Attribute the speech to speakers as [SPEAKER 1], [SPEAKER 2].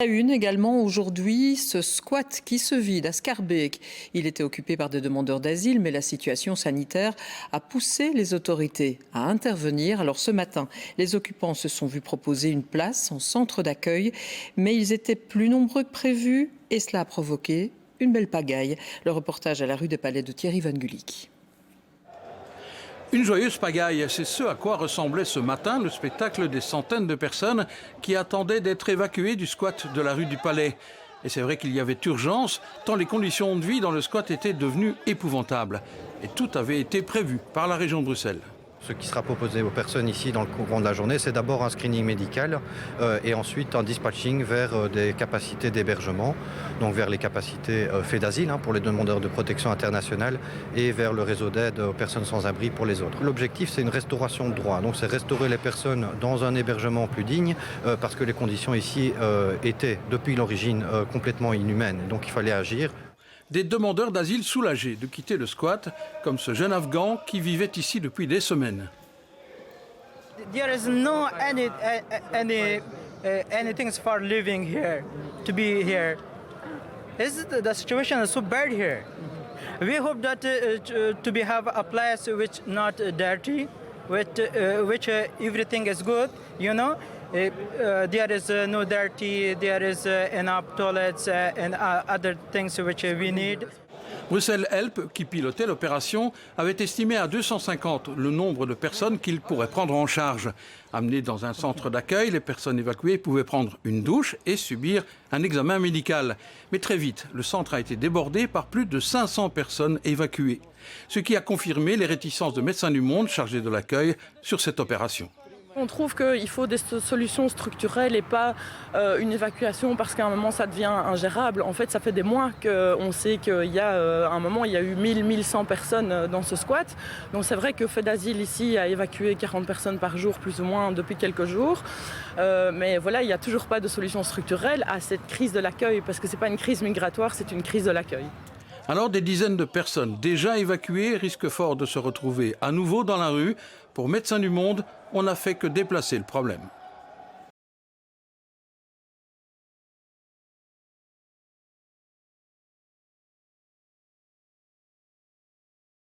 [SPEAKER 1] À une également aujourd'hui, ce squat qui se vide à Schaerbeek. Il était occupé par des demandeurs d'asile, mais la situation sanitaire a poussé les autorités à intervenir. Alors ce matin, les occupants se sont vus proposer une place en centre d'accueil, mais ils étaient plus nombreux que prévu et cela a provoqué une belle pagaille. Le reportage à la rue des Palais de Thierry Van Gulik.
[SPEAKER 2] Une joyeuse pagaille, c'est ce à quoi ressemblait ce matin le spectacle des centaines de personnes qui attendaient d'être évacuées du squat de la rue du Palais. Et c'est vrai qu'il y avait urgence, tant les conditions de vie dans le squat étaient devenues épouvantables. Et tout avait été prévu par la région de Bruxelles.
[SPEAKER 3] Ce qui sera proposé aux personnes ici dans le courant de la journée, c'est d'abord un screening médical et ensuite un dispatching vers des capacités d'hébergement, donc vers les capacités faits d'asile pour les demandeurs de protection internationale et vers le réseau d'aide aux personnes sans abri pour les autres. L'objectif, c'est une restauration de droit, donc c'est restaurer les personnes dans un hébergement plus digne parce que les conditions ici étaient depuis l'origine complètement inhumaines, donc il fallait agir.
[SPEAKER 2] Des demandeurs d'asile soulagés de quitter le squat, comme ce jeune Afghan qui vivait ici depuis des semaines.
[SPEAKER 4] There is no anything for living here, to be here. The situation is so bad here. We hope that to be have a place which not dirty, which everything is good, you know. There is no dirty, there is enough toilets and other things which we need.
[SPEAKER 2] Bruxelles Help, qui pilotait l'opération, avait estimé à 250 le nombre de personnes qu'il pourrait prendre en charge. Amenées dans un centre d'accueil, les personnes évacuées pouvaient prendre une douche et subir un examen médical. Mais très vite, le centre a été débordé par plus de 500 personnes évacuées. Ce qui a confirmé les réticences de Médecins du Monde chargés de l'accueil sur cette opération.
[SPEAKER 5] On trouve qu'il faut des solutions structurelles et pas une évacuation parce qu'à un moment ça devient ingérable. En fait, ça fait des mois qu'on sait qu'il y a un moment, il y a eu 1100 personnes dans ce squat. Donc c'est vrai que Fait d'Asile ici a évacué 40 personnes par jour plus ou moins depuis quelques jours. Mais voilà, il n'y a toujours pas de solution structurelle à cette crise de l'accueil parce que ce n'est pas une crise migratoire, c'est une crise de l'accueil.
[SPEAKER 2] Alors des dizaines de personnes déjà évacuées risquent fort de se retrouver à nouveau dans la rue. Pour Médecins du Monde, on n'a fait que déplacer le problème.